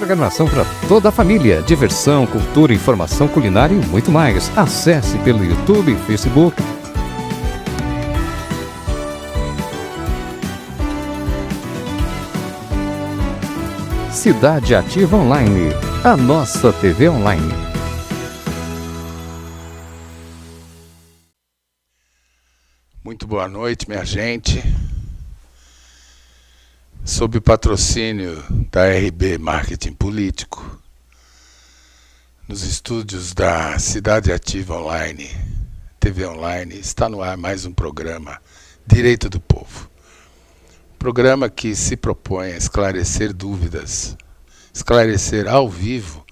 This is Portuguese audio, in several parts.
Programação para toda a família, diversão, cultura, informação, culinária e muito mais. Acesse pelo YouTube e Facebook. Cidade Ativa Online, a nossa TV online. Muito boa noite, minha gente. Sob o patrocínio da RB Marketing Político, nos estúdios da Cidade Ativa Online, TV Online, está no ar mais um programa Direito do Povo. Programa que se propõe a esclarecer dúvidas, esclarecer ao vivo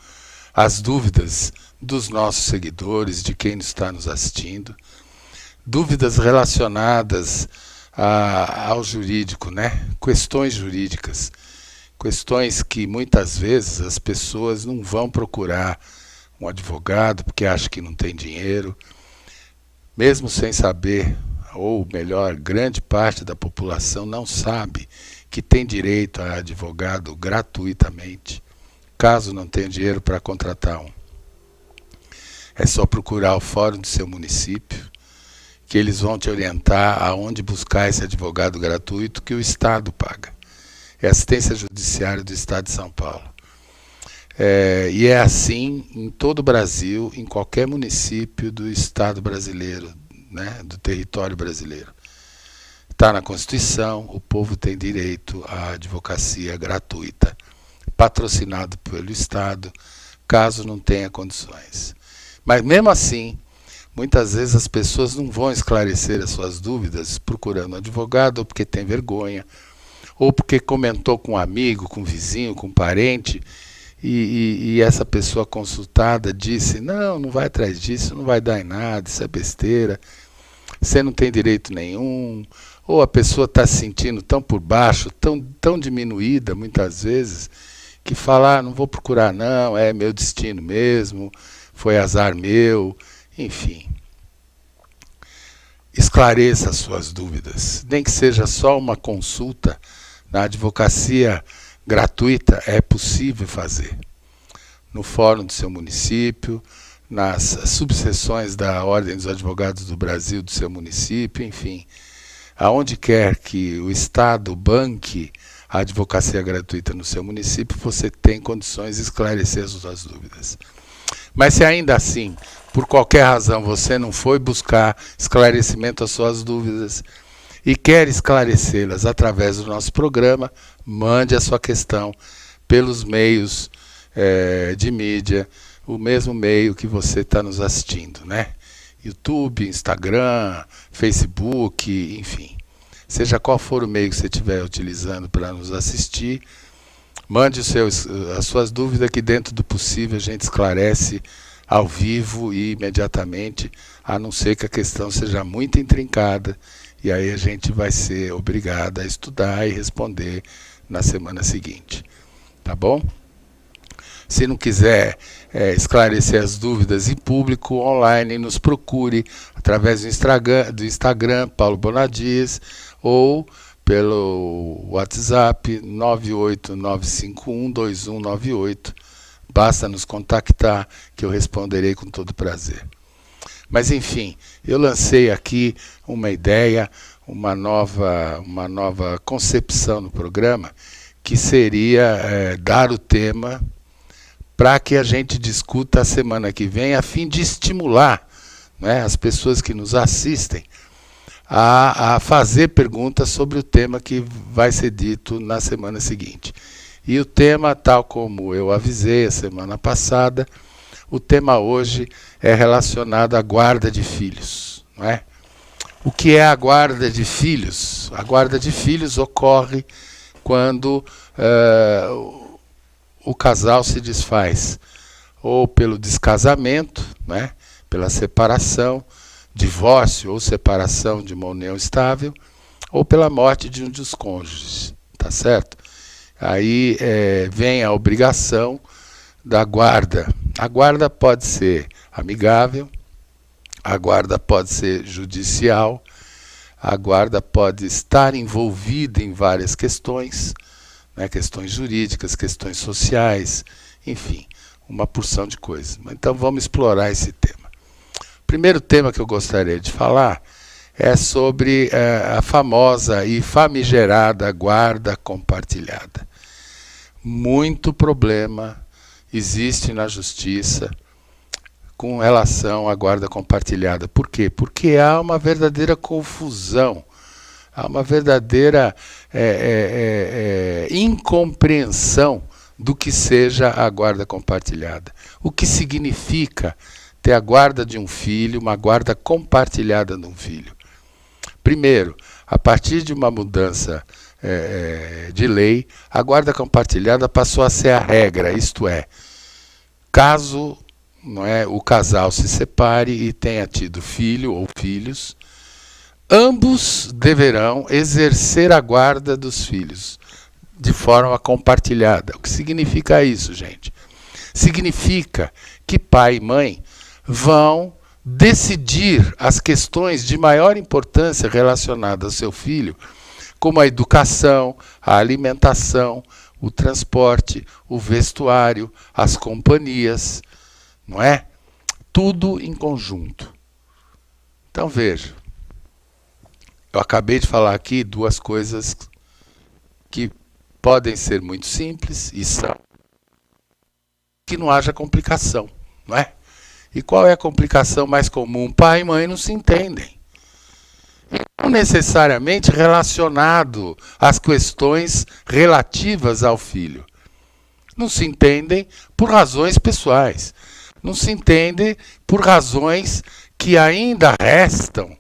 as dúvidas dos nossos seguidores, de quem está nos assistindo, dúvidas relacionadas ao jurídico, né? Questões jurídicas, questões que muitas vezes as pessoas não vão procurar um advogado porque acham que não tem dinheiro, mesmo sem saber, ou melhor, grande parte da população não sabe que tem direito a advogado gratuitamente, caso não tenha dinheiro para contratar um. É só procurar o fórum do seu município, que eles vão te orientar aonde buscar esse advogado gratuito que o Estado paga. É a Assistência Judiciária do Estado de São Paulo. E é assim em todo o Brasil, em qualquer município do Estado brasileiro, né, do território brasileiro. Está na Constituição, o povo tem direito à advocacia gratuita, patrocinado pelo Estado, caso não tenha condições. Mas mesmo assim, muitas vezes as pessoas não vão esclarecer as suas dúvidas procurando um advogado, ou porque tem vergonha, ou porque comentou com um amigo, com um vizinho, com um parente, e essa pessoa consultada disse, não vai atrás disso, não vai dar em nada, isso é besteira, você não tem direito nenhum, ou a pessoa está se sentindo tão por baixo, tão diminuída muitas vezes, que fala, não vou procurar não, é meu destino mesmo, foi azar meu. Enfim, esclareça as suas dúvidas, nem que seja só uma consulta na advocacia gratuita, é possível fazer. No fórum do seu município, nas subseções da Ordem dos Advogados do Brasil do seu município, enfim, aonde quer que o Estado banque a advocacia gratuita no seu município, você tem condições de esclarecer as suas dúvidas. Mas se ainda assim, por qualquer razão, você não foi buscar esclarecimento às suas dúvidas e quer esclarecê-las através do nosso programa, mande a sua questão pelos meios de mídia, o mesmo meio que você está nos assistindo, né? YouTube, Instagram, Facebook, enfim. Seja qual for o meio que você estiver utilizando para nos assistir, mande as suas dúvidas, que dentro do possível a gente esclarece ao vivo e imediatamente, a não ser que a questão seja muito intrincada, e aí a gente vai ser obrigado a estudar e responder na semana seguinte. Tá bom? Se não quiser esclarecer as dúvidas em público, online, nos procure através do Instagram, Paulo Bonadias, ou pelo WhatsApp 989512198. Basta nos contactar que eu responderei com todo prazer. Mas enfim, eu lancei aqui uma ideia, uma nova concepção no programa, que seria dar o tema para que a gente discuta a semana que vem, a fim de estimular, né, as pessoas que nos assistem a fazer perguntas sobre o tema que vai ser dito na semana seguinte. E o tema, tal como eu avisei a semana passada, o tema hoje é relacionado à guarda de filhos, não é? O que é a guarda de filhos? A guarda de filhos ocorre quando o casal se desfaz, ou pelo descasamento, né, pela separação, divórcio ou separação de uma união estável, ou pela morte de um dos cônjuges, tá certo? Aí vem a obrigação da guarda. A guarda pode ser amigável, a guarda pode ser judicial, a guarda pode estar envolvida em várias questões, né? Questões jurídicas, questões sociais, enfim, uma porção de coisas. Então vamos explorar esse tema. O primeiro tema que eu gostaria de falar é sobre a famosa e famigerada guarda compartilhada. Muito problema existe na justiça com relação à guarda compartilhada. Por quê? Porque há uma verdadeira confusão, há uma verdadeira incompreensão do que seja a guarda compartilhada. O que significa ter a guarda de um filho, uma guarda compartilhada de um filho? Primeiro, a partir de uma mudança de lei, a guarda compartilhada passou a ser a regra, isto é, caso o casal se separe e tenha tido filho ou filhos, ambos deverão exercer a guarda dos filhos de forma compartilhada. O que significa isso, gente? Significa que pai e mãe vão decidir as questões de maior importância relacionadas ao seu filho, como a educação, a alimentação, o transporte, o vestuário, as companhias, não é? Tudo em conjunto. Então veja, eu acabei de falar aqui duas coisas que podem ser muito simples e são que não haja complicação, não é? E qual é a complicação mais comum? Pai e mãe não se entendem. Não necessariamente relacionado às questões relativas ao filho. Não se entendem por razões pessoais. Não se entendem por razões que ainda restam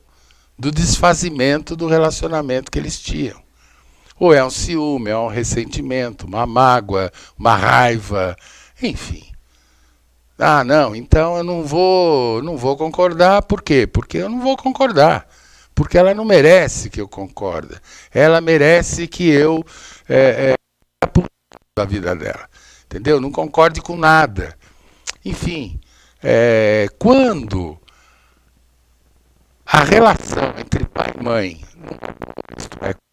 do desfazimento do relacionamento que eles tinham. Ou é um ciúme, é um ressentimento, uma mágoa, uma raiva, enfim. Ah, não, então eu não vou concordar. Por quê? Porque eu não vou concordar. Porque ela não merece que eu concorde. Ela merece que eu a vida dela. Entendeu? Não concorde com nada. Enfim, quando a relação entre pai e mãe,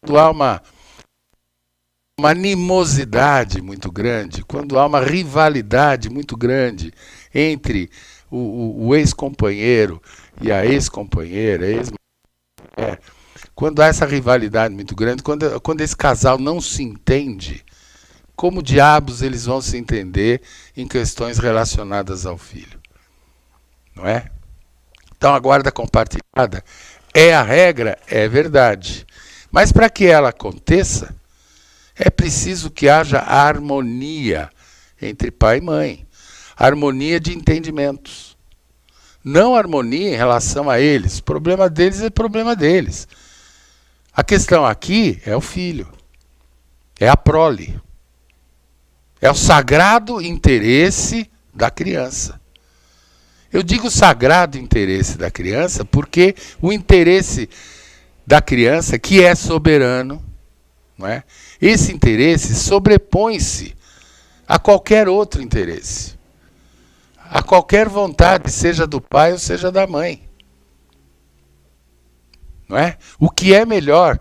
quando há uma animosidade muito grande, quando há uma rivalidade muito grande entre o ex-companheiro e a ex-companheira, quando há essa rivalidade muito grande, quando esse casal não se entende, como diabos eles vão se entender em questões relacionadas ao filho? Não é? Então a guarda compartilhada é a regra, é verdade. Mas para que ela aconteça, é preciso que haja harmonia entre pai e mãe. Harmonia de entendimentos. Não harmonia em relação a eles. O problema deles é problema deles. A questão aqui é o filho. É a prole. É o sagrado interesse da criança. Eu digo sagrado interesse da criança porque o interesse da criança, que é soberano, não é? Esse interesse sobrepõe-se a qualquer outro interesse. A qualquer vontade, seja do pai ou seja da mãe. Não é? O que é melhor,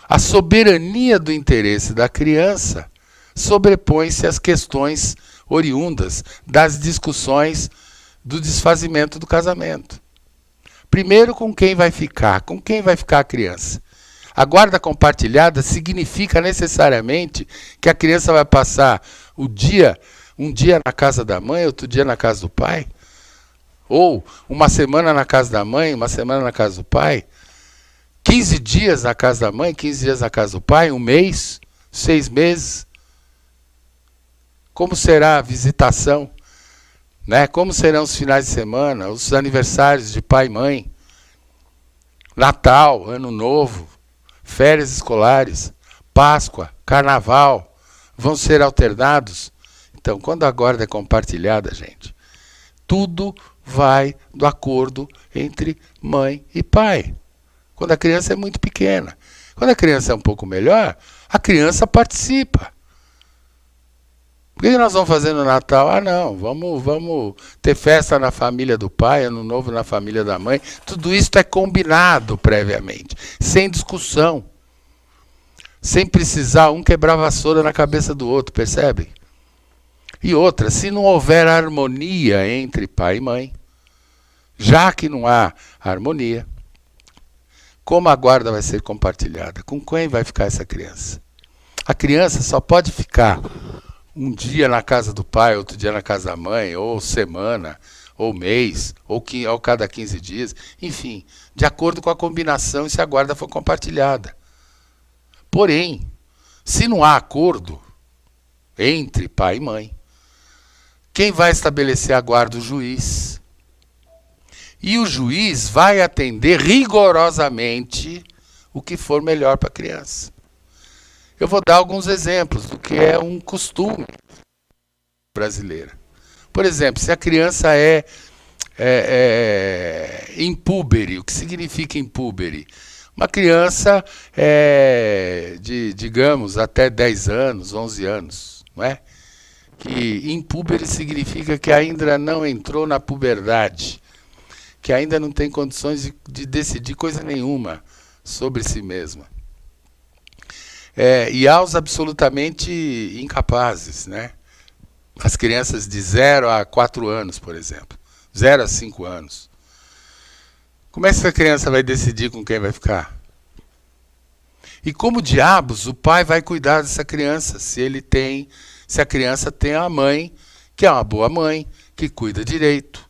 a soberania do interesse da criança sobrepõe-se às questões oriundas das discussões do desfazimento do casamento. Primeiro, com quem vai ficar? Com quem vai ficar a criança? A guarda compartilhada significa necessariamente que a criança vai passar um dia na casa da mãe, outro dia na casa do pai? Ou uma semana na casa da mãe, uma semana na casa do pai? 15 dias na casa da mãe, 15 dias na casa do pai, um mês, 6 meses? Como será a visitação? Né? Como serão os finais de semana, os aniversários de pai e mãe? Natal, Ano Novo, férias escolares, Páscoa, Carnaval, vão ser alternados? Então, quando a guarda é compartilhada, gente, tudo vai do acordo entre mãe e pai. Quando a criança é muito pequena. Quando a criança é um pouco melhor, a criança participa. O que nós vamos fazer no Natal? Ah, não, vamos ter festa na família do pai, Ano Novo na família da mãe. Tudo isso é combinado previamente, sem discussão. sem precisar um quebrar a vassoura na cabeça do outro, percebem? E outra, se não houver harmonia entre pai e mãe, já que não há harmonia, como a guarda vai ser compartilhada? Com quem vai ficar essa criança? A criança só pode ficar um dia na casa do pai, outro dia na casa da mãe, ou semana, ou mês, ou cada 15 dias, enfim, de acordo com a combinação e se a guarda for compartilhada. Porém, se não há acordo entre pai e mãe, quem vai estabelecer a guarda? O juiz. E o juiz vai atender rigorosamente o que for melhor para a criança. Eu vou dar alguns exemplos do que é um costume brasileiro. Por exemplo, se a criança é impúbere, o que significa impúbere? Uma criança de, digamos, até 10 anos, 11 anos, não é? Que impúbere significa que ainda não entrou na puberdade, que ainda não tem condições de decidir coisa nenhuma sobre si mesma. E há os absolutamente incapazes, né? As crianças de 0 a 4 anos, por exemplo. 0 a 5 anos. Como é que essa criança vai decidir com quem vai ficar? E como diabos o pai vai cuidar dessa criança se a criança tem a mãe, que é uma boa mãe, que cuida direito,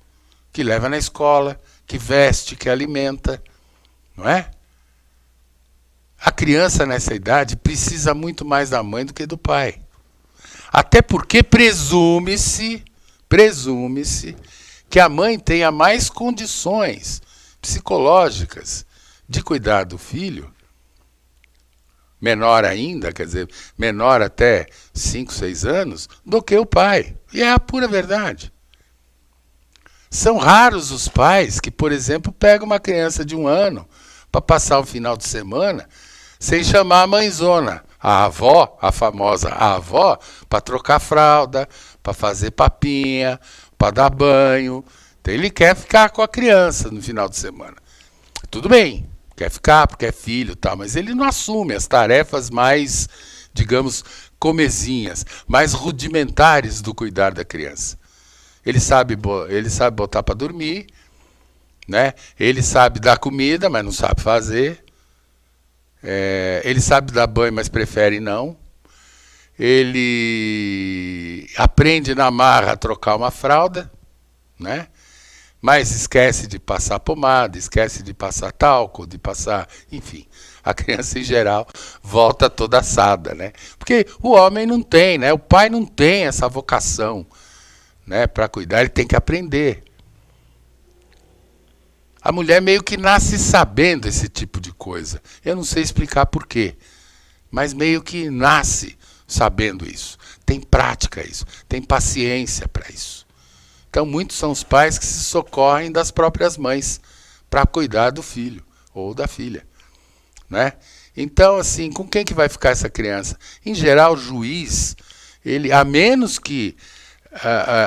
que leva na escola, que veste, que alimenta, não é? A criança nessa idade precisa muito mais da mãe do que do pai. Até porque presume-se que a mãe tenha mais condições psicológicas de cuidar do filho, menor ainda, quer dizer, menor até 5, 6 anos, do que o pai. E é a pura verdade. São raros os pais que, por exemplo, pegam uma criança de 1 ano para passar o final de semana sem chamar a mãezona, a avó, a famosa avó, para trocar fralda, para fazer papinha, para dar banho. Então ele quer ficar com a criança no final de semana. Tudo bem, quer ficar porque é filho e tal, mas ele não assume as tarefas mais, digamos, comezinhas, mais rudimentares do cuidar da criança. Ele sabe botar para dormir, né? Ele sabe dar comida, mas não sabe fazer. Ele sabe dar banho, mas prefere não. Ele aprende na marra a trocar uma fralda, né? Mas esquece de passar pomada, esquece de passar talco, de passar... Enfim, a criança em geral volta toda assada, né? Porque o homem não tem, né? O pai não tem essa vocação, né, para cuidar, ele tem que aprender. A mulher meio que nasce sabendo esse tipo de coisa. Eu não sei explicar por quê, mas meio que nasce sabendo isso. Tem prática isso, tem paciência para isso. Então, muitos são os pais que se socorrem das próprias mães para cuidar do filho ou da filha, né? Então, assim, com quem que vai ficar essa criança? Em geral, o juiz, a menos que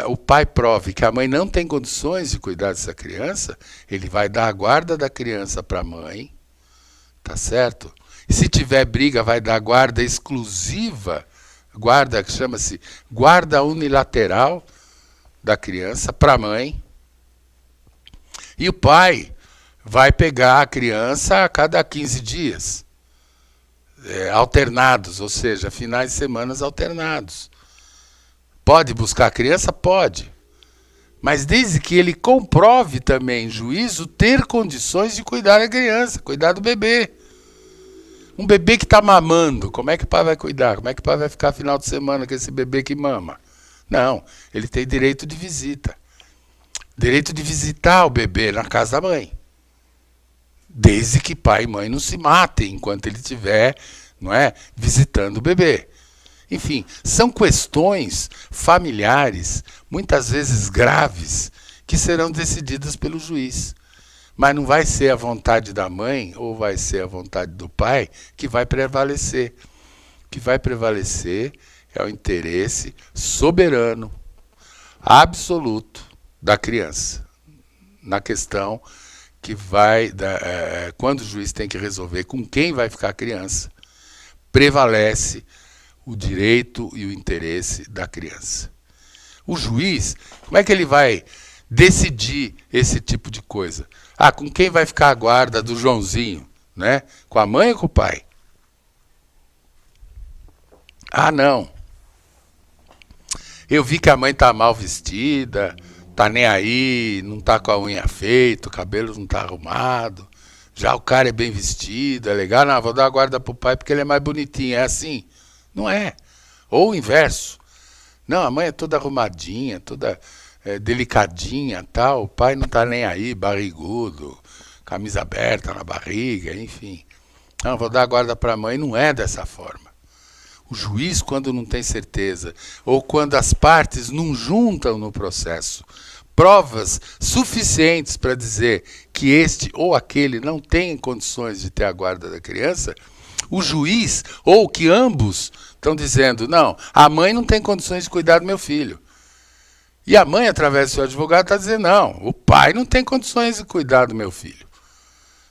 o pai prove que a mãe não tem condições de cuidar dessa criança, ele vai dar a guarda da criança para a mãe, tá certo? E se tiver briga, vai dar guarda exclusiva, guarda que chama-se guarda unilateral da criança para a mãe. E o pai vai pegar a criança a cada 15 dias, alternados, ou seja, finais de semana alternados. Pode buscar a criança? Pode. Mas desde que ele comprove também, juízo, ter condições de cuidar da criança, cuidar do bebê. Um bebê que está mamando, como é que o pai vai cuidar? Como é que o pai vai ficar final de semana com esse bebê que mama? Não, ele tem direito de visita. Direito de visitar o bebê na casa da mãe. Desde que pai e mãe não se matem enquanto ele estiver, não é, visitando o bebê. Enfim, são questões familiares, muitas vezes graves, que serão decididas pelo juiz. Mas não vai ser a vontade da mãe ou vai ser a vontade do pai que vai prevalecer. O que vai prevalecer é o interesse soberano, absoluto da criança. Na questão que quando o juiz tem que resolver com quem vai ficar a criança, prevalece o direito e o interesse da criança. O juiz, como é que ele vai decidir esse tipo de coisa? Ah, com quem vai ficar a guarda do Joãozinho, né? Com a mãe ou com o pai? Ah, não. Eu vi que a mãe tá mal vestida, tá nem aí, não tá com a unha feita, o cabelo não tá arrumado. Já o cara é bem vestido, é legal. Não, vou dar a guarda pro pai porque ele é mais bonitinho. É assim? Não é. Ou o inverso. Não, a mãe é toda arrumadinha, toda delicadinha, tal. O pai não tá nem aí, barrigudo, camisa aberta na barriga, enfim. Não, vou dar a guarda para a mãe. Não é dessa forma. O juiz, quando não tem certeza, ou quando as partes não juntam no processo provas suficientes para dizer que este ou aquele não tem condições de ter a guarda da criança, o juiz, ou que ambos estão dizendo, não, a mãe não tem condições de cuidar do meu filho. E a mãe, através do seu advogado, está dizendo, não, o pai não tem condições de cuidar do meu filho.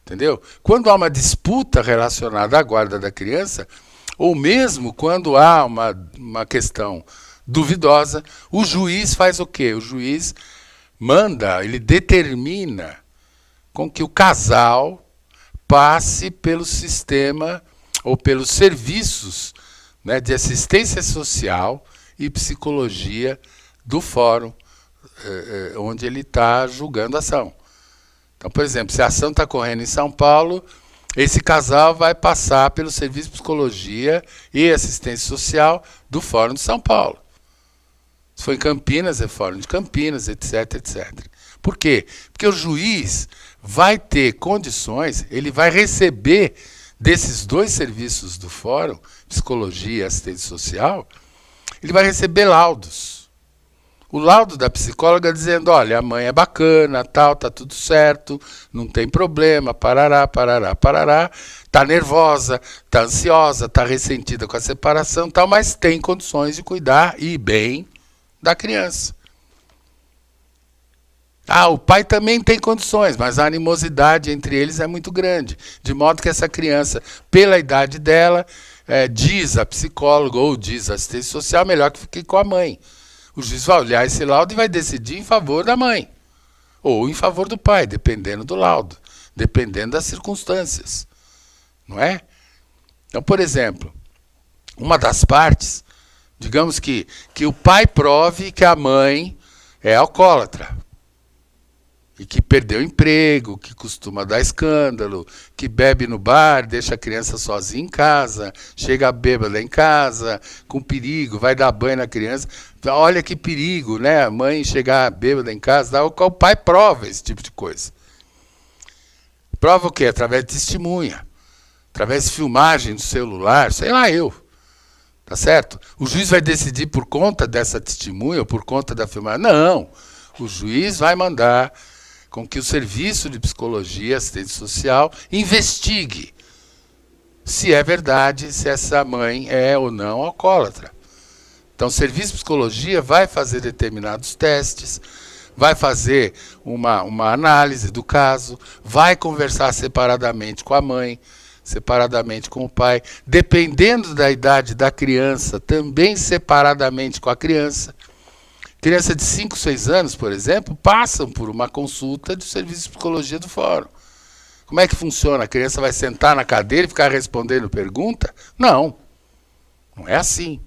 Entendeu? Quando há uma disputa relacionada à guarda da criança, ou mesmo quando há uma questão duvidosa, o juiz faz o quê? O juiz manda, ele determina com que o casal passe pelo sistema ou pelos serviços, né, de assistência social e psicologia do fórum onde ele está julgando a ação. Então, por exemplo, se a ação está correndo em São Paulo, esse casal vai passar pelo serviço de psicologia e assistência social do Fórum de São Paulo. Se for em Campinas, é Fórum de Campinas, etc, etc. Por quê? Porque o juiz vai ter condições, ele vai receber desses dois serviços do Fórum, psicologia e assistência social, ele vai receber laudos. O laudo da psicóloga dizendo, olha, a mãe é bacana, tal, tá tudo certo, não tem problema, parará, parará, parará, tá nervosa, tá ansiosa, tá ressentida com a separação, tal, mas tem condições de cuidar e bem da criança. Ah, o pai também tem condições, mas a animosidade entre eles é muito grande, de modo que essa criança, pela idade dela, diz a psicóloga ou diz a assistência social, melhor que fique com a mãe. O juiz vai olhar esse laudo e vai decidir em favor da mãe. Ou em favor do pai, dependendo do laudo. Dependendo das circunstâncias. Não é? Então, por exemplo, uma das partes, digamos que o pai prove que a mãe é alcoólatra. E que perdeu o emprego, que costuma dar escândalo, que bebe no bar, deixa a criança sozinha em casa, chega bêbada em casa, com perigo, vai dar banho na criança. Olha que perigo, né? A mãe chegar bêbada em casa, o pai prova esse tipo de coisa. Prova o quê? Através de testemunha, através de filmagem do celular, sei lá eu. Tá certo? O juiz vai decidir por conta dessa testemunha ou por conta da filmagem? Não. O juiz vai mandar com que o serviço de psicologia e assistência social investigue se é verdade, se essa mãe é ou não alcoólatra. Então, o serviço de psicologia vai fazer determinados testes, vai fazer uma análise do caso, vai conversar separadamente com a mãe, separadamente com o pai, dependendo da idade da criança, também separadamente com a criança. Criança de 5, 6 anos, por exemplo, passam por uma consulta do serviço de psicologia do fórum. Como é que funciona? A criança vai sentar na cadeira e ficar respondendo pergunta? Não, não é assim.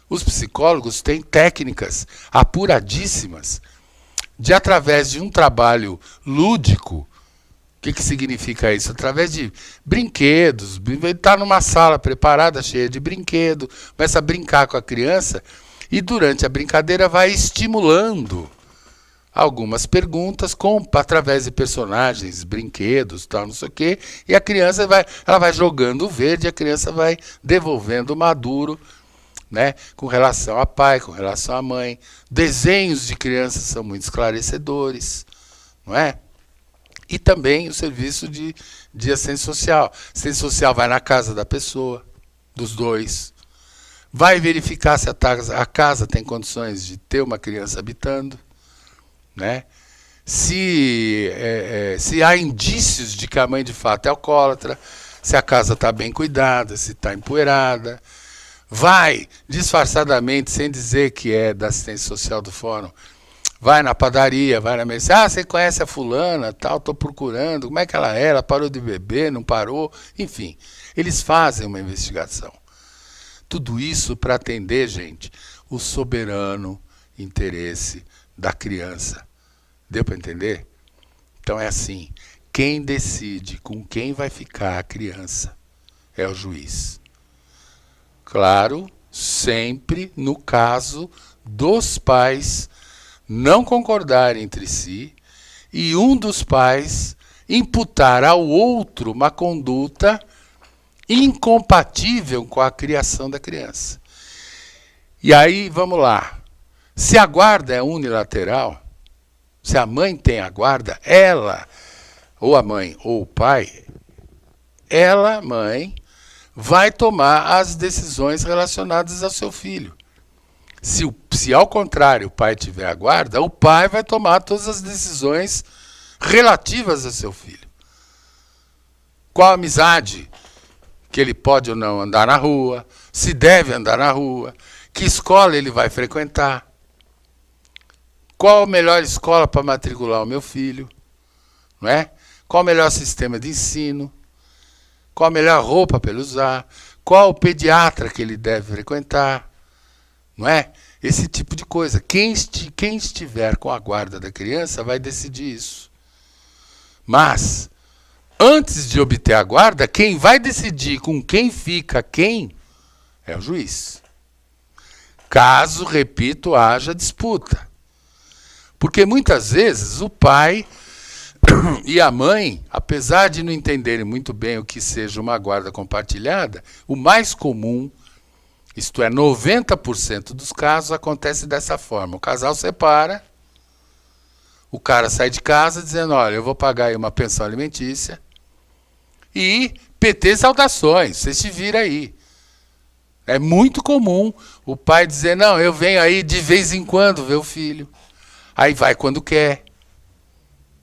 Os psicólogos têm técnicas apuradíssimas de, através de um trabalho lúdico, o que significa isso? Através de brinquedos, ele está numa sala preparada, cheia de brinquedo, começa a brincar com a criança e durante a brincadeira vai estimulando algumas perguntas através de personagens, brinquedos, tal, não sei o quê, e a criança vai jogando o verde, a criança vai devolvendo o maduro, né, com relação ao pai, com relação à mãe. Desenhos de crianças são muito esclarecedores, não é? E também o serviço de assistência social. A assistência social vai na casa da pessoa, dos dois, vai verificar se a casa tem condições de ter uma criança habitando, né? Se há indícios de que a mãe de fato é alcoólatra, se a casa está bem cuidada, se está empoeirada. Vai, disfarçadamente, sem dizer que é da assistência social do fórum, vai na padaria, vai na mesa, ah, você conhece a fulana, tal, estou procurando, como é que ela é? Ela parou de beber, não parou? Enfim, eles fazem uma investigação. Tudo isso para atender, gente, o soberano interesse da criança. Deu para entender? Então é assim, quem decide com quem vai ficar a criança é o juiz. Claro, sempre no caso dos pais não concordarem entre si e um dos pais imputar ao outro uma conduta incompatível com a criação da criança. E aí, vamos lá. Se a guarda é unilateral, se a mãe tem a guarda, ela, ou a mãe ou o pai, ela, mãe, vai tomar as decisões relacionadas ao seu filho. Se ao contrário o pai tiver a guarda, o pai vai tomar todas as decisões relativas ao seu filho. Qual a amizade que ele pode ou não andar na rua, se deve andar na rua, que escola ele vai frequentar, qual a melhor escola para matricular o meu filho, não é? Qual o melhor sistema de ensino, qual a melhor roupa para ele usar, qual o pediatra que ele deve frequentar, não é? Esse tipo de coisa. Quem estiver com a guarda da criança vai decidir isso. Mas, antes de obter a guarda, quem vai decidir com quem fica quem é o juiz. Caso, repito, haja disputa. Porque muitas vezes o pai e a mãe, apesar de não entenderem muito bem o que seja uma guarda compartilhada, o mais comum, isto é, 90% dos casos, acontece dessa forma. O casal separa, o cara sai de casa dizendo, olha, eu vou pagar aí uma pensão alimentícia e PT saudações, você se vira aí. É muito comum o pai dizer, não, eu venho aí de vez em quando ver o filho. Aí vai quando quer.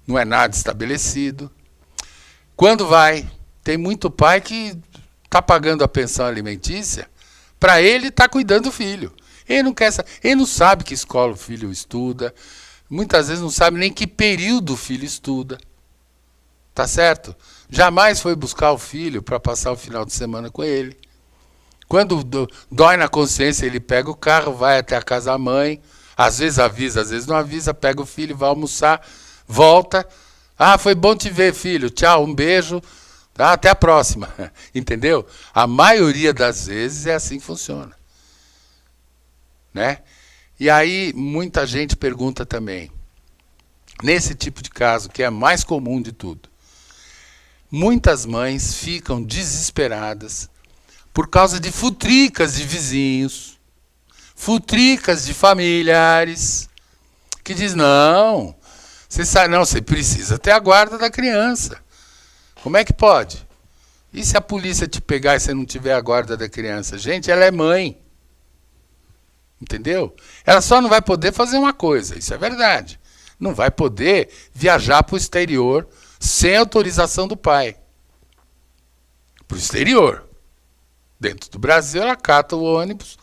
Não é nada estabelecido. Quando vai, tem muito pai que está pagando a pensão alimentícia, para ele está cuidando do filho. Ele não sabe que escola o filho estuda, muitas vezes não sabe nem que período o filho estuda. Tá certo? Jamais foi buscar o filho para passar o final de semana com ele. Quando dói na consciência, ele pega o carro, vai até a casa da mãe, às vezes avisa, às vezes não avisa, pega o filho, vai almoçar, volta. Ah, foi bom te ver, filho. Tchau, um beijo. Tá, até a próxima. Entendeu? A maioria das vezes é assim que funciona. Né? E aí, muita gente pergunta também, nesse tipo de caso, que é mais comum de tudo, muitas mães ficam desesperadas por causa de futricas de vizinhos, futricas de familiares, que diz, não, você precisa ter a guarda da criança. Como é que pode? E se a polícia te pegar e você não tiver a guarda da criança? Gente, ela é mãe. Entendeu? Ela só não vai poder fazer uma coisa, isso é verdade. Não vai poder viajar para o exterior sem autorização do pai. Para o exterior. Dentro do Brasil, ela cata o ônibus,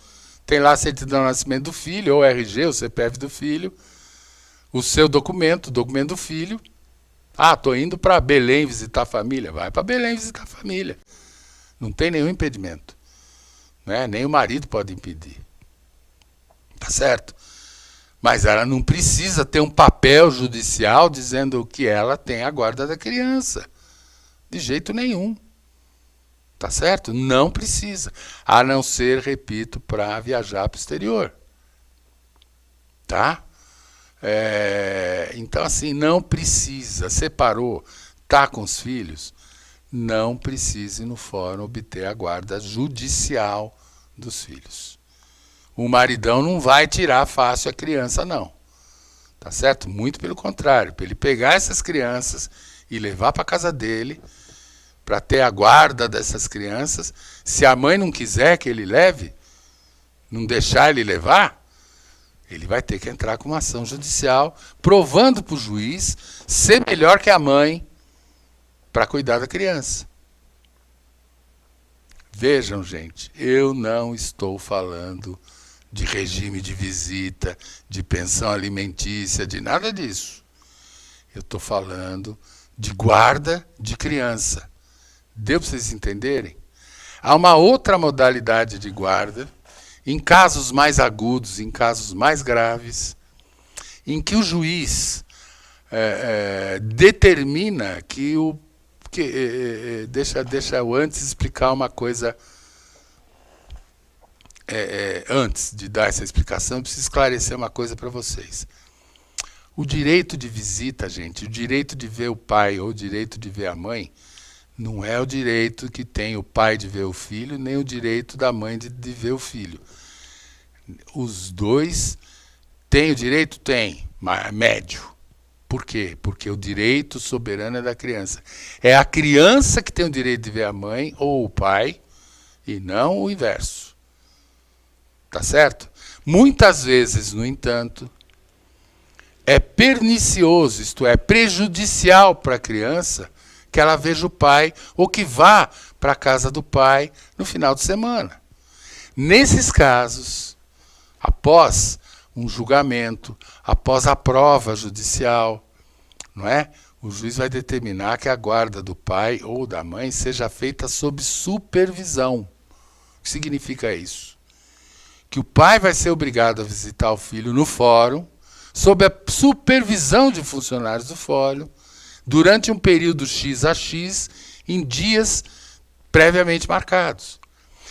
tem lá a certidão de nascimento do filho, ou RG, o CPF do filho, o seu documento, o documento do filho. Ah, estou indo para Belém visitar a família. Vai para Belém visitar a família. Não tem nenhum impedimento. Né? Nem o marido pode impedir. Tá certo? Mas ela não precisa ter um papel judicial dizendo que ela tem a guarda da criança. De jeito nenhum. Tá certo? Não precisa. A não ser, repito, para viajar para o exterior. Tá? Então, assim, não precisa. Separou, tá com os filhos, não precisa ir no fórum obter a guarda judicial dos filhos. O maridão não vai tirar fácil a criança, não. Tá certo? Muito pelo contrário. Para ele pegar essas crianças e levar para casa dele, para ter a guarda dessas crianças, se a mãe não quiser que ele leve, não deixar ele levar, ele vai ter que entrar com uma ação judicial, provando para o juiz ser melhor que a mãe para cuidar da criança. Vejam, gente, eu não estou falando de regime de visita, de pensão alimentícia, de nada disso. Eu estou falando de guarda de criança. Deu para vocês entenderem? Há uma outra modalidade de guarda, em casos mais agudos, em casos mais graves, em que o juiz determina que o... deixa eu antes explicar uma coisa. Antes de dar essa explicação, eu preciso esclarecer uma coisa para vocês. O direito de visita, gente, o direito de ver o pai ou o direito de ver a mãe, não é o direito que tem o pai de ver o filho, nem o direito da mãe de ver o filho. Os dois têm o direito? Tem, mas médio. Por quê? Porque o direito soberano é da criança. É a criança que tem o direito de ver a mãe ou o pai, e não o inverso. Tá certo? Muitas vezes, no entanto, é pernicioso, isto é, prejudicial para a criança que ela veja o pai ou que vá para a casa do pai no final de semana. Nesses casos, após um julgamento, após a prova judicial, não é? O juiz vai determinar que a guarda do pai ou da mãe seja feita sob supervisão. O que significa isso? Que o pai vai ser obrigado a visitar o filho no fórum, sob a supervisão de funcionários do fórum, durante um período X a X, em dias previamente marcados.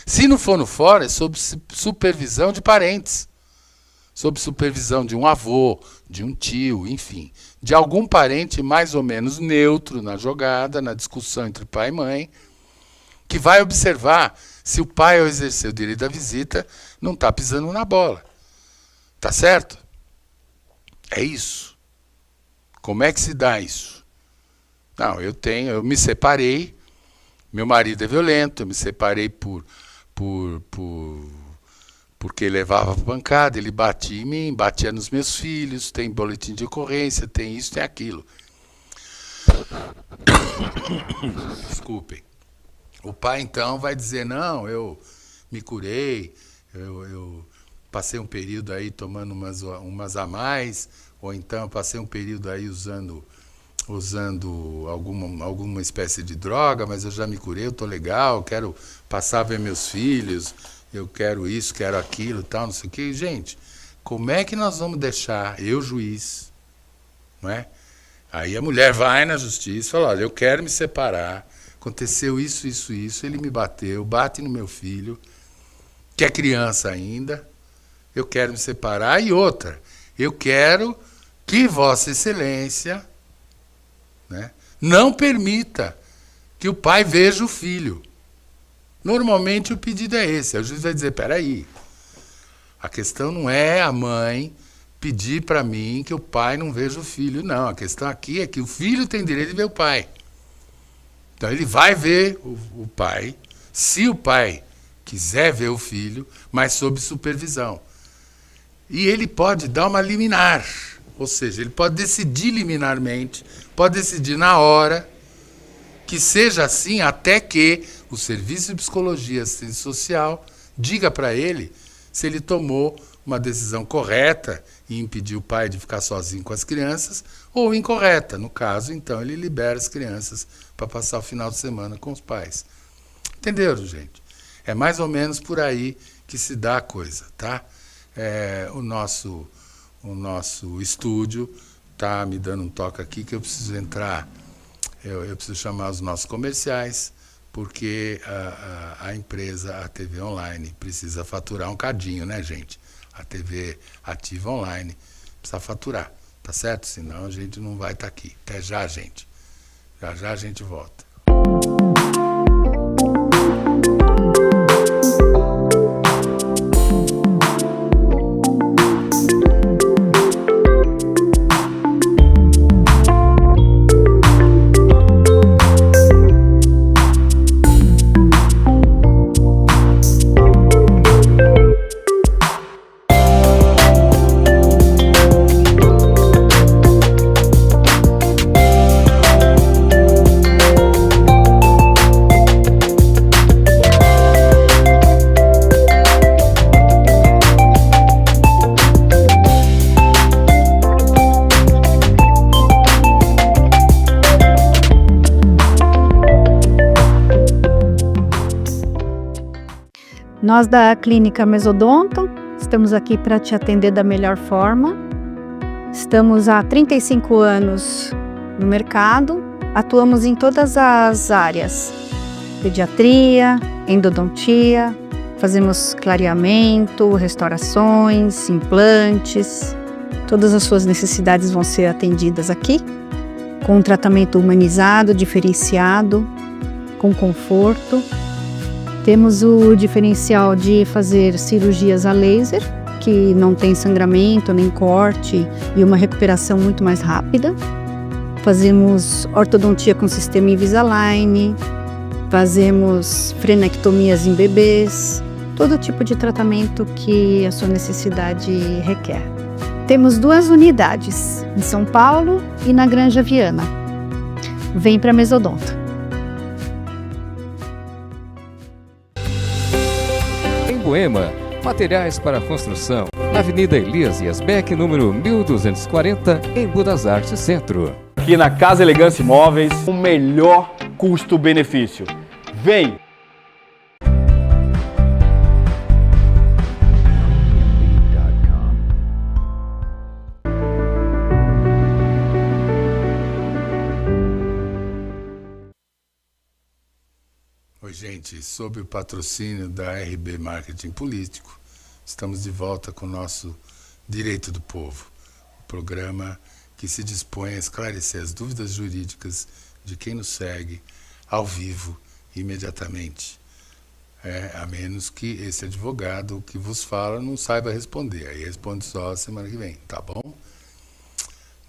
Se não for no fórum, é sob supervisão de parentes, sob supervisão de um avô, de um tio, enfim, de algum parente mais ou menos neutro na jogada, na discussão entre pai e mãe, que vai observar se o pai, ao exercer o direito da visita, não está pisando na bola. Tá certo? É isso. Como é que se dá isso? Não, eu me separei, meu marido é violento, eu me separei porque levava pancada, ele batia em mim, batia nos meus filhos, tem boletim de ocorrência, tem isso, tem aquilo. Desculpem. O pai, então, vai dizer, não, eu me curei, eu passei um período aí tomando umas a mais, ou então passei um período aí usando alguma espécie de droga, mas eu já me curei, eu estou legal, quero passar a ver meus filhos, eu quero isso, quero aquilo, tal, não sei o quê. Gente, como é que nós vamos deixar, eu, juiz, não é? Aí a mulher vai na justiça e fala, olha, eu quero me separar, aconteceu isso, isso, isso, ele me bateu, bate no meu filho, que é criança ainda, eu quero me separar. E outra, eu quero que Vossa Excelência, né, não permita que o pai veja o filho. Normalmente o pedido é esse. O juiz vai dizer, peraí, a questão não é a mãe pedir para mim que o pai não veja o filho, não. A questão aqui é que o filho tem direito de ver o pai. Então ele vai ver o pai, se o pai quiser ver o filho, mas sob supervisão. E ele pode dar uma liminar, ou seja, ele pode decidir liminarmente, pode decidir na hora, que seja assim até que o Serviço de Psicologia e Assistência Social diga para ele se ele tomou uma decisão correta e impediu o pai de ficar sozinho com as crianças, ou incorreta. No caso, então, ele libera as crianças para passar o final de semana com os pais. Entenderam, gente? É mais ou menos por aí que se dá a coisa, tá? O nosso estúdio está me dando um toque aqui que eu preciso entrar, eu preciso chamar os nossos comerciais, porque a empresa, a TV Online, precisa faturar um cadinho, né, gente? A TV Ativa Online precisa faturar, tá certo? Senão a gente não vai estar aqui. Até já, gente. Já já a gente volta. Nós da Clínica Mesodonto estamos aqui para te atender da melhor forma. Estamos há 35 anos no mercado, atuamos em todas as áreas: pediatria, endodontia, fazemos clareamento, restaurações, implantes. Todas as suas necessidades vão ser atendidas aqui, com um tratamento humanizado, diferenciado, com conforto. Temos o diferencial de fazer cirurgias a laser, que não tem sangramento nem corte e uma recuperação muito mais rápida. Fazemos ortodontia com sistema Invisalign, fazemos frenectomias em bebês, todo tipo de tratamento que a sua necessidade requer. Temos 2 unidades, em São Paulo e na Granja Viana. Vem para Mesodonto. Em Moema, materiais para construção, na Avenida Elias Yasbeck, número 1240, em Budas Artes Centro. Aqui na Casa Elegância Imóveis, o melhor custo-benefício. Vem! Oi, gente, sob o patrocínio da RB Marketing Político, estamos de volta com o nosso Direito do Povo, o programa que se dispõe a esclarecer as dúvidas jurídicas de quem nos segue ao vivo, imediatamente. A menos que esse advogado que vos fala não saiba responder, aí responde só semana que vem, tá bom?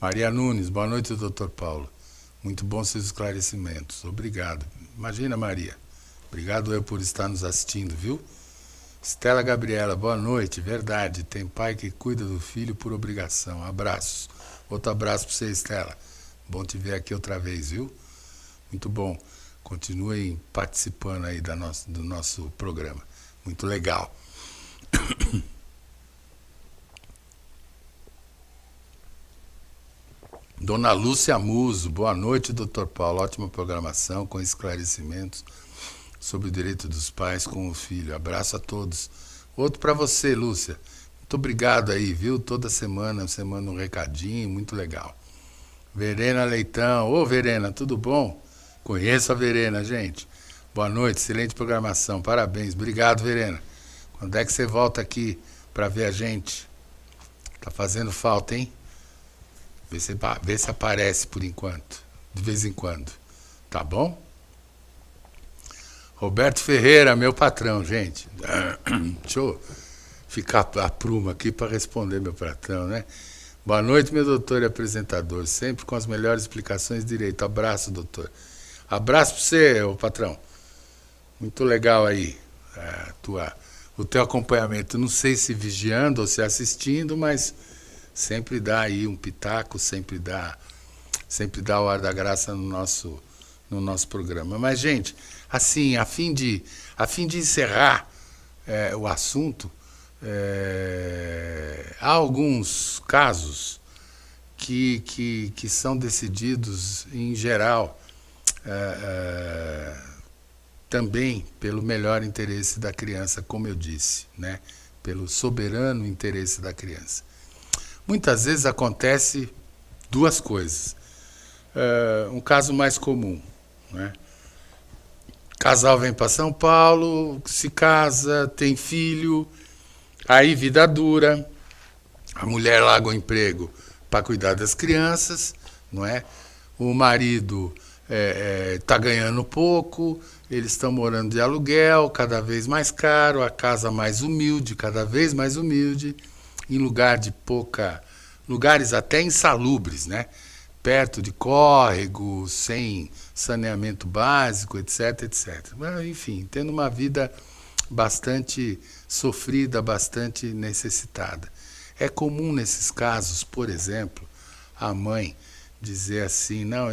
Maria Nunes, boa noite, doutor Paulo. Muito bom seus esclarecimentos, obrigado. Imagina, Maria. Obrigado eu por estar nos assistindo, viu? Estela Gabriela, boa noite. Verdade, tem pai que cuida do filho por obrigação. Abraços. Outro abraço para você, Estela. Bom te ver aqui outra vez, viu? Muito bom. Continuem participando aí do nosso programa. Muito legal. Dona Lúcia Muso, boa noite, doutor Paulo. Ótima programação com esclarecimentos sobre o direito dos pais com o filho. Abraço a todos. Outro para você, Lúcia. Muito obrigado aí, viu? Toda semana você manda um recadinho, muito legal. Verena Leitão. Ô, Verena, tudo bom? Conheço a Verena, gente. Boa noite, excelente programação. Parabéns. Obrigado, Verena. Quando é que você volta aqui para ver a gente? Tá fazendo falta, hein? Vê se aparece por enquanto, de vez em quando. Tá bom? Roberto Ferreira, meu patrão, gente. Deixa eu ficar a pruma aqui para responder meu patrão, né? Boa noite, meu doutor e apresentador. Sempre com as melhores explicações de direito. Abraço, doutor. Abraço para você, ô patrão. Muito legal aí o teu acompanhamento. Não sei se vigiando ou se assistindo, mas sempre dá aí um pitaco, sempre dá o ar da graça no nosso programa. Mas, gente, assim, a fim de encerrar o assunto, há alguns casos que são decididos, em geral, também pelo melhor interesse da criança, como eu disse, né? Pelo soberano interesse da criança. Muitas vezes acontece 2 coisas. Um caso mais comum, né? Casal vem para São Paulo, se casa, tem filho, aí vida dura, a mulher larga o emprego para cuidar das crianças, não é? O marido está ganhando pouco, eles estão morando de aluguel, cada vez mais caro, a casa mais humilde, cada vez mais humilde, em lugares até insalubres, né? Perto de córrego, sem saneamento básico, etc, etc. Mas, enfim, tendo uma vida bastante sofrida, bastante necessitada. É comum nesses casos, por exemplo, a mãe dizer assim, não,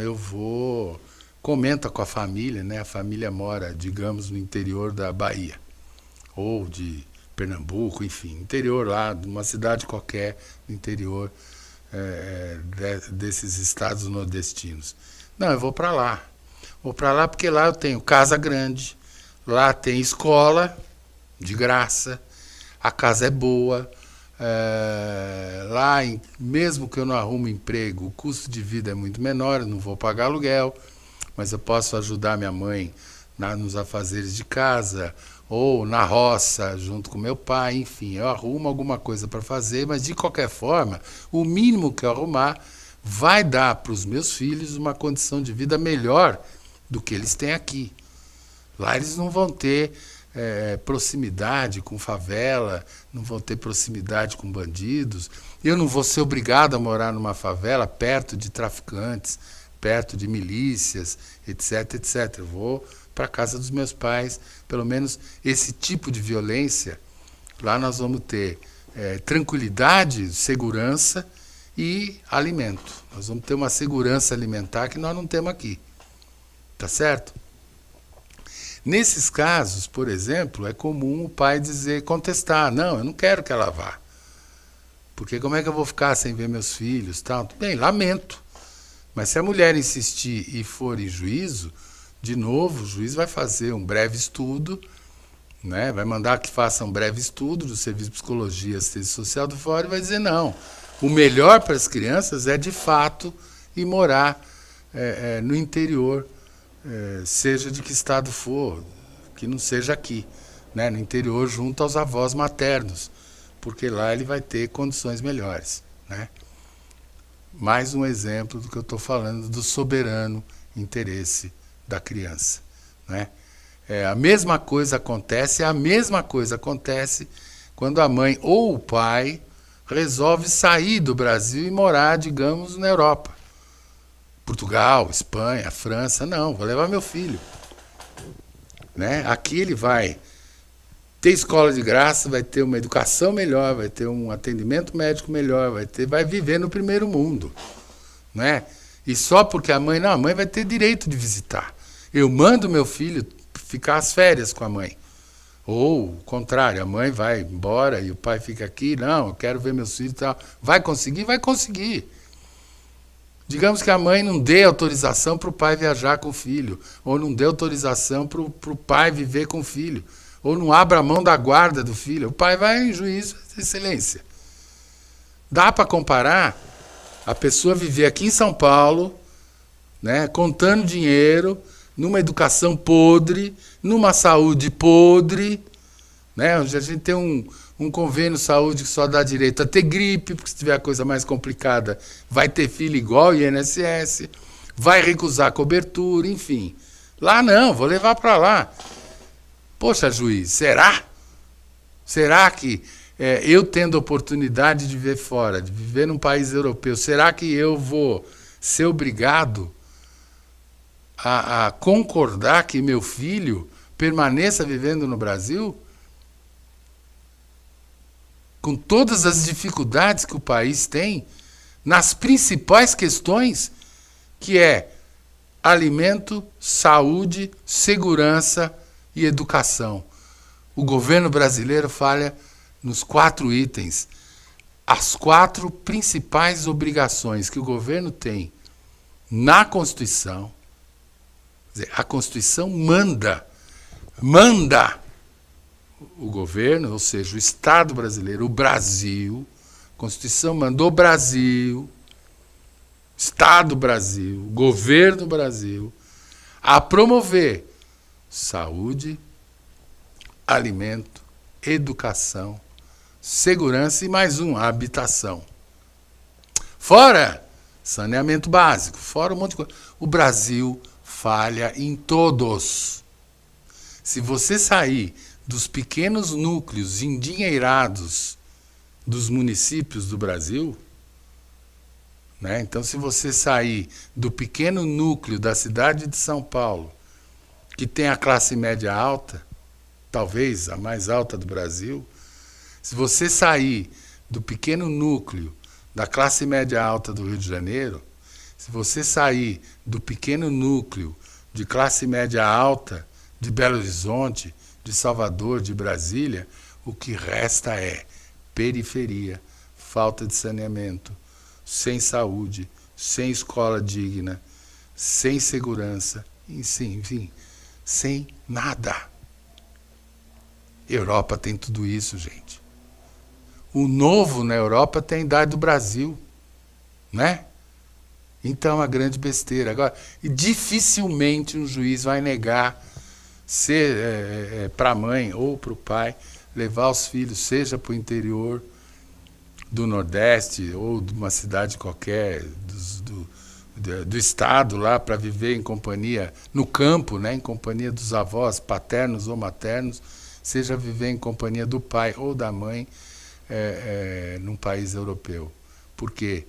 comenta com a família, né? A família mora, digamos, no interior da Bahia, ou de Pernambuco, enfim, interior lá, de uma cidade qualquer, do interior desses estados nordestinos. Não, eu vou para lá. Vou para lá porque lá eu tenho casa grande, lá tem escola, de graça, a casa é boa, lá, mesmo que eu não arrume emprego, o custo de vida é muito menor, eu não vou pagar aluguel, mas eu posso ajudar minha mãe nos afazeres de casa, ou na roça, junto com meu pai, enfim, eu arrumo alguma coisa para fazer, mas de qualquer forma, o mínimo que eu arrumar vai dar para os meus filhos uma condição de vida melhor do que eles têm aqui. Lá eles não vão ter proximidade com favela, não vão ter proximidade com bandidos. Eu não vou ser obrigado a morar numa favela perto de traficantes, perto de milícias, etc, etc. Eu vou para a casa dos meus pais. Pelo menos esse tipo de violência, lá nós vamos ter tranquilidade, segurança e alimento. Nós vamos ter uma segurança alimentar que nós não temos aqui. Tá certo? Nesses casos, por exemplo, é comum o pai contestar, não, eu não quero que ela vá. Porque como é que eu vou ficar sem ver meus filhos? Tal? Bem, lamento. Mas se a mulher insistir e for em juízo, de novo, o juiz vai fazer um breve estudo, né? Vai mandar que faça um breve estudo do Serviço de Psicologia, Assistência Social do Fórum e vai dizer, não, o melhor para as crianças é, de fato, ir morar no interior, seja de que estado for, que não seja aqui, né, no interior junto aos avós maternos, porque lá ele vai ter condições melhores, né? Mais um exemplo do que eu estou falando do soberano interesse da criança, né? A mesma coisa acontece quando a mãe ou o pai resolve sair do Brasil e morar, digamos, na Europa. Portugal, Espanha, França, não, vou levar meu filho. Né? Aqui ele vai ter escola de graça, vai ter uma educação melhor, vai ter um atendimento médico melhor, vai viver no primeiro mundo. Né? E só porque a mãe vai ter direito de visitar. Eu mando meu filho ficar as férias com a mãe. Ou o contrário, a mãe vai embora e o pai fica aqui, não, eu quero ver meus filhos e tal. Vai conseguir? Vai conseguir. Digamos que a mãe não dê autorização para o pai viajar com o filho, ou não dê autorização para o pai viver com o filho, ou não abra a mão da guarda do filho. O pai vai em juízo, excelência. Dá para comparar a pessoa viver aqui em São Paulo, né, contando dinheiro, numa educação podre, numa saúde podre, né, onde a gente tem um convênio de saúde que só dá direito a ter gripe, porque se tiver a coisa mais complicada, vai ter filho igual o INSS, vai recusar cobertura, enfim. Lá não, vou levar para lá. Poxa, juiz, será? Será que eu tendo oportunidade de viver fora, de viver num país europeu, será que eu vou ser obrigado a concordar que meu filho permaneça vivendo no Brasil? Com todas as dificuldades que o país tem, nas principais questões, que é alimento, saúde, segurança e educação. O governo brasileiro falha nos 4 itens. As 4 principais obrigações que o governo tem na Constituição. Quer dizer, a Constituição manda o governo, ou seja, o Estado brasileiro, o Brasil, a Constituição mandou o Brasil, Estado Brasil, governo Brasil, a promover saúde, alimento, educação, segurança e mais a habitação. Fora saneamento básico, fora um monte de coisa. O Brasil falha em todos. Se você sair dos pequenos núcleos endinheirados dos municípios do Brasil, né? Então, se você sair do pequeno núcleo da cidade de São Paulo, que tem a classe média alta, talvez a mais alta do Brasil, se você sair do pequeno núcleo da classe média alta do Rio de Janeiro, se você sair do pequeno núcleo de classe média alta de Belo Horizonte, de Salvador, de Brasília, o que resta é periferia, falta de saneamento, sem saúde, sem escola digna, sem segurança, enfim, sem nada. Europa tem tudo isso, gente. O novo na Europa tem a idade do Brasil, né? Então é uma grande besteira. Agora, dificilmente um juiz vai negar ser para a mãe ou para o pai levar os filhos, seja para o interior do Nordeste ou de uma cidade qualquer do estado lá, para viver em companhia, no campo, né, em companhia dos avós, paternos ou maternos, seja viver em companhia do pai ou da mãe num país europeu. Por quê?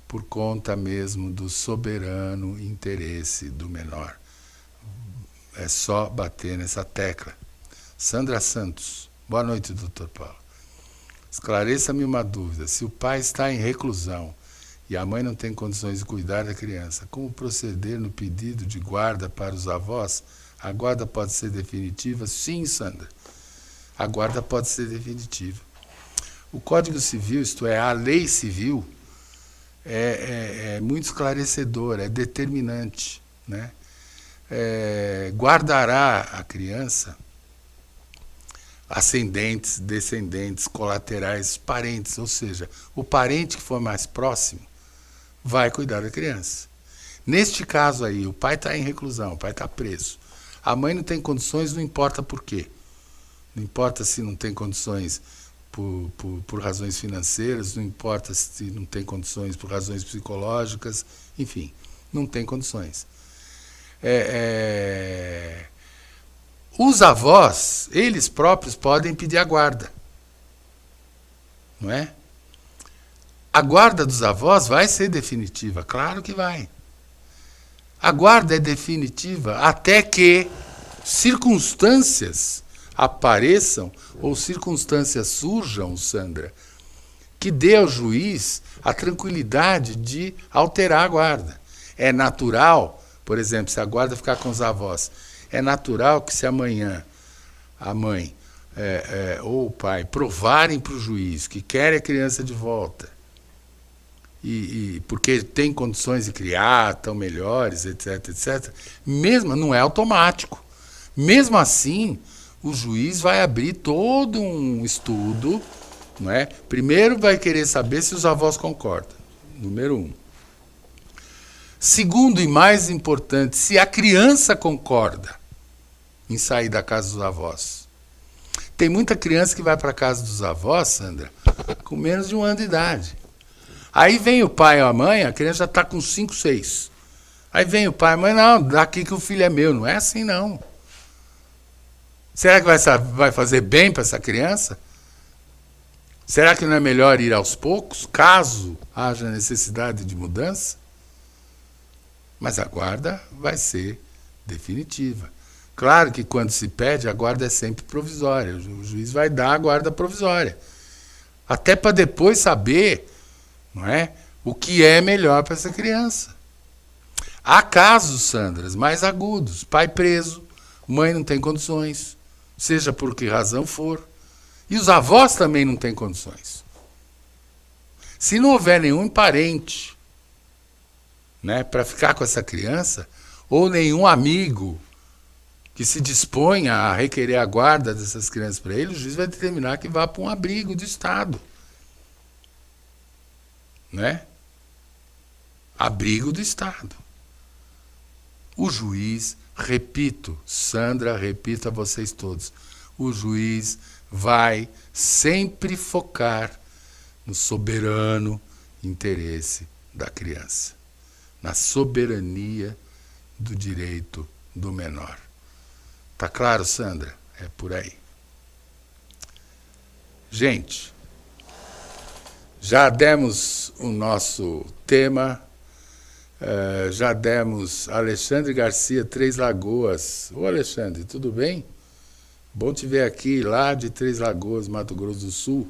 Por conta mesmo do soberano interesse do menor. É só bater nessa tecla. Sandra Santos. Boa noite, doutor Paulo. Esclareça-me uma dúvida. Se o pai está em reclusão e a mãe não tem condições de cuidar da criança, como proceder no pedido de guarda para os avós? A guarda pode ser definitiva? Sim, Sandra. A guarda pode ser definitiva. O Código Civil, isto é, a lei civil, é muito esclarecedor, é determinante, né? Guardará a criança ascendentes, descendentes, colaterais, parentes, ou seja, o parente que for mais próximo vai cuidar da criança. Neste caso aí, o pai está em reclusão, o pai está preso. A mãe não tem condições, não importa por quê. Não importa se não tem condições por razões financeiras, não importa se não tem condições por razões psicológicas, enfim, não tem condições. Os avós, eles próprios podem pedir a guarda, não é? A guarda dos avós vai ser definitiva, claro que vai. A guarda é definitiva até que circunstâncias apareçam ou circunstâncias surjam, Sandra, que dê ao juiz a tranquilidade de alterar a guarda. É natural, por exemplo, se a guarda ficar com os avós, é natural que se amanhã a mãe ou o pai provarem para o juiz que querem a criança de volta, e porque tem condições de criar, estão melhores, etc, etc, mesmo, não é automático. Mesmo assim, o juiz vai abrir todo um estudo, não é? Primeiro vai querer saber se os avós concordam, número 1. Segundo e mais importante, se a criança concorda em sair da casa dos avós. Tem muita criança que vai para a casa dos avós, Sandra, com menos de 1 ano de idade. Aí vem o pai ou a mãe, a criança já está com 5, 6. Aí vem o pai e a mãe, não, daqui que o filho é meu. Não é assim, não. Será que vai fazer bem para essa criança? Será que não é melhor ir aos poucos, caso haja necessidade de mudança? Mas a guarda vai ser definitiva. Claro que quando se pede, a guarda é sempre provisória. O juiz vai dar a guarda provisória. Até para depois saber, não é, o que é melhor para essa criança. Há casos, Sandras, mais agudos. Pai preso, mãe não tem condições, seja por que razão for. E os avós também não têm condições. Se não houver nenhum parente, né, para ficar com essa criança, ou nenhum amigo que se disponha a requerer a guarda dessas crianças para ele, o juiz vai determinar que vá para um abrigo do Estado. Né? Abrigo do Estado. O juiz, repito, Sandra, repito a vocês todos, o juiz vai sempre focar no soberano interesse da criança, na soberania do direito do menor. Tá claro, Sandra? É por aí. Gente, já demos o nosso tema, já demos Alexandre Garcia, Três Lagoas. Ô Alexandre, tudo bem? Bom te ver aqui, lá de Três Lagoas, Mato Grosso do Sul.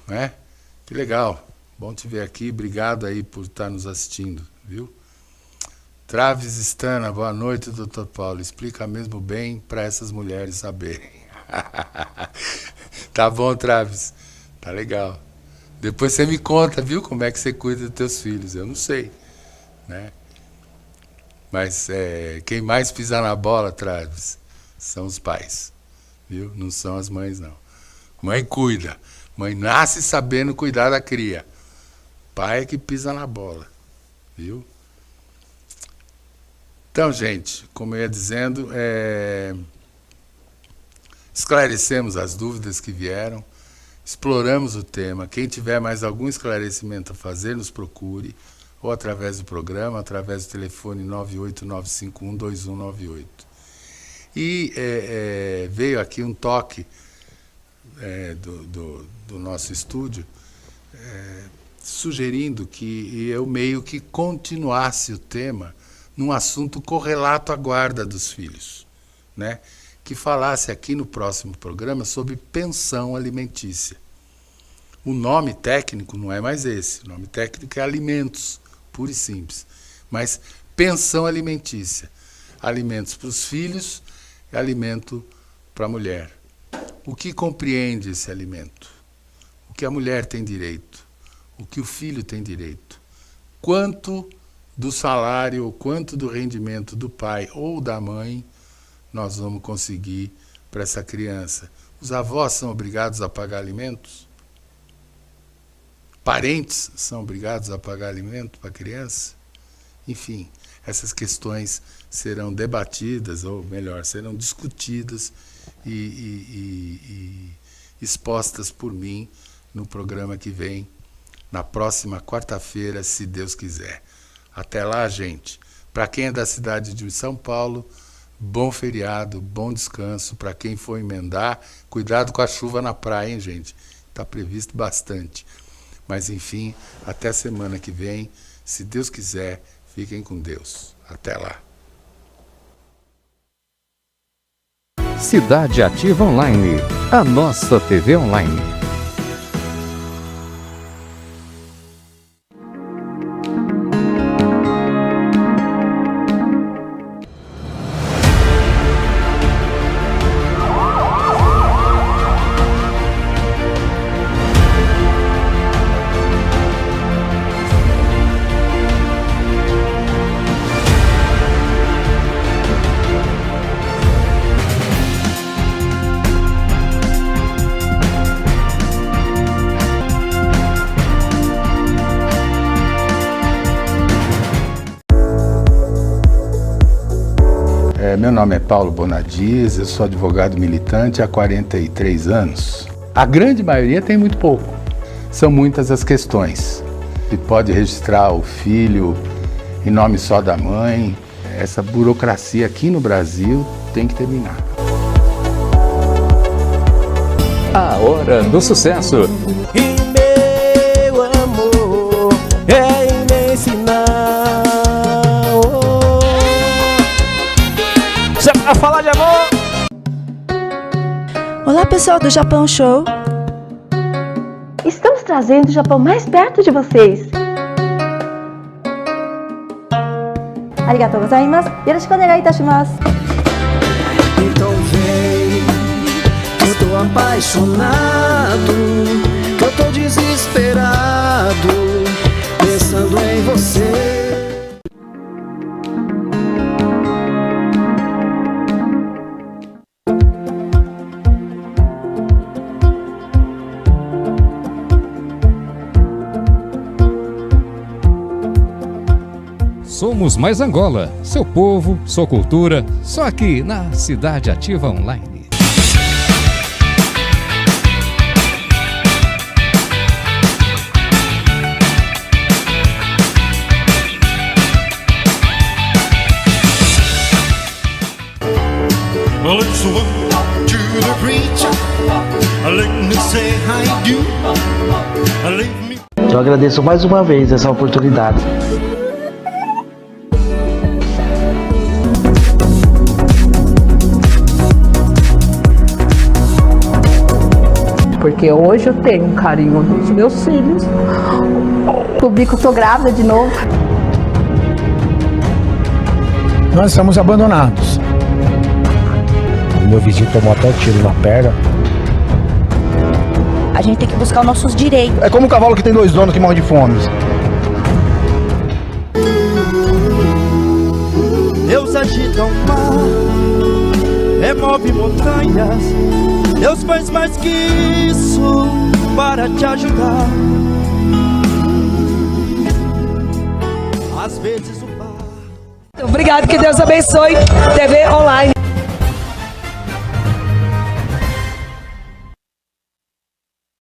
Né? Que legal, bom te ver aqui, obrigado aí por estar nos assistindo, viu? Traves Stana, boa noite, doutor Paulo. Explica mesmo bem para essas mulheres saberem. Tá bom, Traves, tá legal. Depois você me conta, viu, como é que você cuida dos teus filhos. Eu não sei, né? Mas quem mais pisar na bola, Traves, são os pais. viu? Não são as mães, não. Mãe cuida. Mãe nasce sabendo cuidar da cria. Pai é que pisa na bola, viu? Então, gente, como eu ia dizendo, esclarecemos as dúvidas que vieram, exploramos o tema. Quem tiver mais algum esclarecimento a fazer, nos procure, ou através do programa, através do telefone 989512198. E veio aqui um toque do nosso estúdio, sugerindo que eu meio que continuasse o tema num assunto correlato à guarda dos filhos, né? Que falasse aqui no próximo programa sobre pensão alimentícia. O nome técnico não é mais esse, o nome técnico é alimentos, puro e simples. Mas pensão alimentícia, alimentos para os filhos e alimento para a mulher. O que compreende esse alimento? O que a mulher tem direito? O que o filho tem direito? Quanto do salário ou quanto do rendimento do pai ou da mãe nós vamos conseguir para essa criança? Os avós são obrigados a pagar alimentos? Parentes são obrigados a pagar alimento para a criança? Enfim, essas questões serão debatidas, ou melhor, serão discutidas e expostas por mim no programa que vem, na próxima quarta-feira, se Deus quiser. Até lá, gente. Para quem é da cidade de São Paulo, bom feriado, bom descanso. Para quem for emendar, cuidado com a chuva na praia, hein, gente? Está previsto bastante. Mas, enfim, até semana que vem. Se Deus quiser, fiquem com Deus. Até lá. Cidade Ativa Online, a nossa TV online. Meu nome é Paulo Bonadias, eu sou advogado militante há 43 anos. A grande maioria tem muito pouco. São muitas as questões. Se pode registrar o filho em nome só da mãe. Essa burocracia aqui no Brasil tem que terminar. A hora do sucesso. E meu amor é imensidão. Você vai falar de amor? Olá, pessoal do Japão Show. Estamos trazendo o Japão mais perto de vocês. Arigatou gozaimasu. Yoroshiku onegai itashimasu. Então vem, eu tô apaixonado, eu tô desesperado, pensando em você. Somos Mais Angola, seu povo, sua cultura, só aqui na Cidade Ativa Online. Well, it's one to the preacher. Let me say hi do. Leave me. Eu agradeço mais uma vez essa oportunidade. Porque hoje eu tenho um carinho dos meus filhos. Publico que tô grávida de novo. Nós estamos abandonados. Meu vizinho tomou até um tiro na perna. A gente tem que buscar os nossos direitos. É como um cavalo que tem dois donos que morre de fome. Deus agita o mar, é remove montanhas. Deus faz mais que isso para te ajudar. Às vezes o bar... Obrigado, que Deus abençoe TV Online.